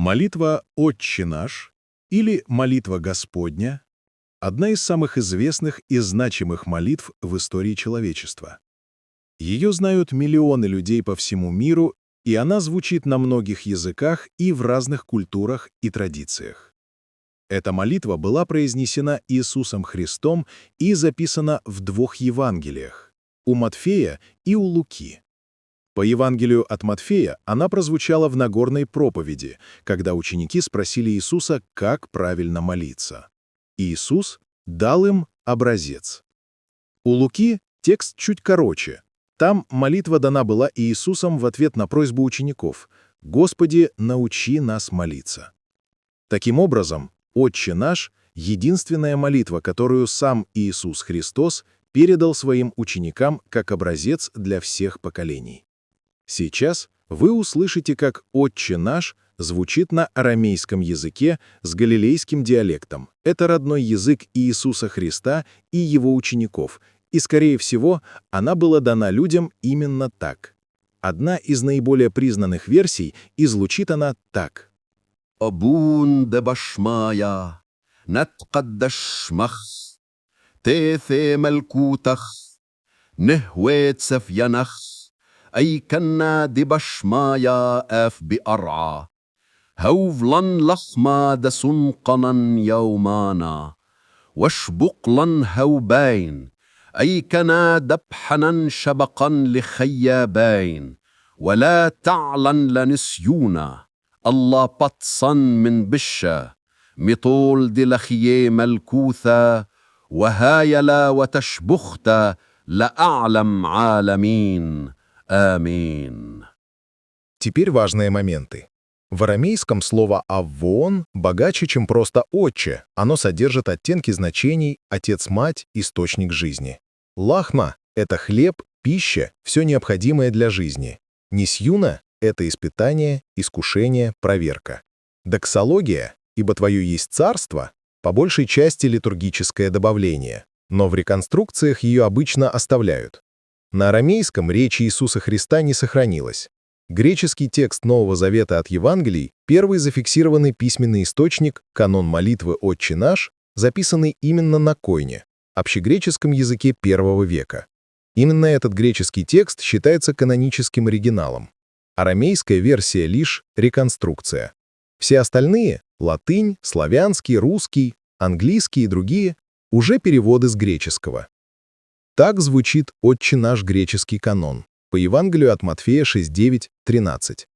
Молитва «Отче наш» или молитва Господня – одна из самых известных и значимых молитв в истории человечества. Ее знают миллионы людей по всему миру, и она звучит на многих языках и в разных культурах и традициях. Эта молитва была произнесена Иисусом Христом и записана в двух Евангелиях – у Матфея и у Луки. По Евангелию от Матфея она прозвучала в Нагорной проповеди, когда ученики спросили Иисуса, как правильно молиться. Иисус дал им образец. У Луки текст чуть короче. Там молитва дана была Иисусом в ответ на просьбу учеников: «Господи, научи нас молиться». Таким образом, «Отче наш» — единственная молитва, которую сам Иисус Христос передал своим ученикам как образец для всех поколений. Сейчас вы услышите, как «Отче наш» звучит на арамейском языке с галилейским диалектом. Это родной язык Иисуса Христа и его учеников, и, скорее всего, она была дана людям именно так. Одна из наиболее признанных версий, и звучит она так. أبون دبشمايا نتقدش مخ تيثي ملكوتخ نهويت سفينخ أي كنا دبشمايا أف بأرعى هوفلن لخما دسنقنا يومانا وشبقلن هوبين أي كنا دبحنا شبقا لخيابين ولا تعلن لنسيونا الله بطصن من بشة مطول دلخيه ملكوثة وهايلا وتشبخت لأعلم عالمين آمين. Теперь важные моменты. В арамейском слово «аввон» богаче, чем просто «отче». Оно содержит оттенки значений «отец-мать», «источник жизни». Лахма — это хлеб, пища, все необходимое для жизни. Нисьюна — это испытание, искушение, проверка. Доксология, ибо твое есть царство, по большей части литургическое добавление, но в реконструкциях ее обычно оставляют. На арамейском речи Иисуса Христа не сохранилась. Греческий текст Нового Завета от Евангелий — первый зафиксированный письменный источник, канон молитвы «Отче наш», записанный именно на койне, общегреческом языке I века. Именно этот греческий текст считается каноническим оригиналом. Арамейская версия лишь реконструкция. Все остальные — латынь, славянский, русский, английский и другие — уже переводы с греческого. Так звучит «Отче наш» греческий канон по Евангелию от Матфея 6:9-13.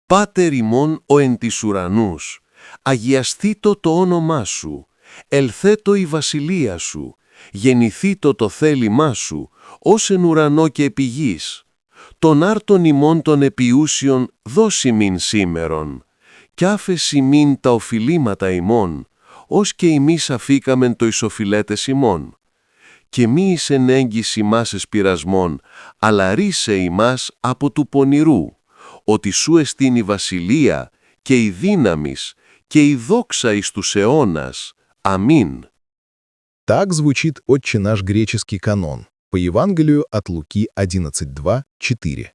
Πάτερ ημών ο εν της ουρανούς, αγιαστήτω το όνομά σου, ελθέτω η βασιλεία σου, γεννηθήτω το θέλημά σου, ως εν ουρανό και επί γης. Τον άρτον ημών των επιούσιων δώσει μην σήμερον, κι άφες ημίν τα οφειλήματα ημών, ως και ημείς αφήκαμεν το ισοφιλέτες ημών. Και μη εις εν έγκυς ημάς εσπειρασμών, αλλά ρίσε ημάς από του πονηρού, ότι σου εστίν η βασιλεία και η δύναμις και η δόξα εις τους αιώνας. Αμήν. Так звучит «Отче наш» греческий канон по Евангелию от Луки 11:2-4.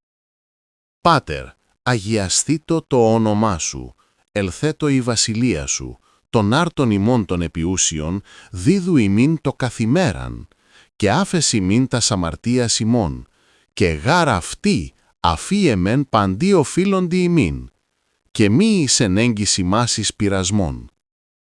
Πάτερ, αγιαστήτω το όνομά σου, ελθέτω η βασιλεία σου, τον άρτον ημών των επιούσιων, δίδου ημίν το καθημέραν, και άφες ημίν τα αμαρτίας ημών, και γάρα αυτή αφή εμεν παντί οφείλοντι ημίν, και μη εις εν έγκυς ημάς εις πειρασμών.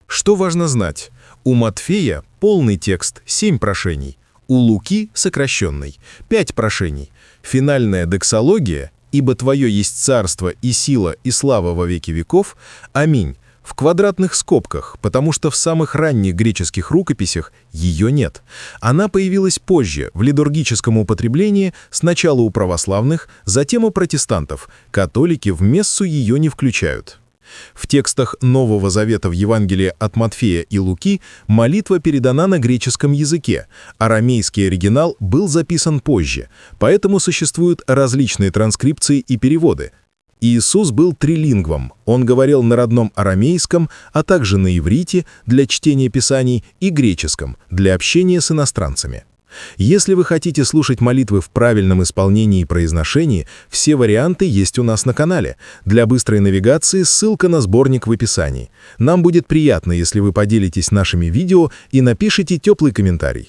Что важно знать? У Матфея полный текст, 7 прошений. У Луки сокращенный, 5 прошений. Финальная доксология «Ибо Твое есть царство и сила и слава во веки веков» «Аминь» в квадратных скобках, потому что в самых ранних греческих рукописях ее нет. Она появилась позже, в литургическом употреблении, сначала у православных, затем у протестантов. Католики в мессу ее не включают. В текстах Нового Завета в Евангелии от Матфея и Луки молитва передана на греческом языке. Арамейский оригинал был записан позже, поэтому существуют различные транскрипции и переводы. Иисус был трилингвом, он говорил на родном арамейском, а также на иврите для чтения писаний и греческом для общения с иностранцами. Если вы хотите слушать молитвы в правильном исполнении и произношении, все варианты есть у нас на канале. Для быстрой навигации ссылка на сборник в описании. Нам будет приятно, если вы поделитесь нашими видео и напишите теплый комментарий.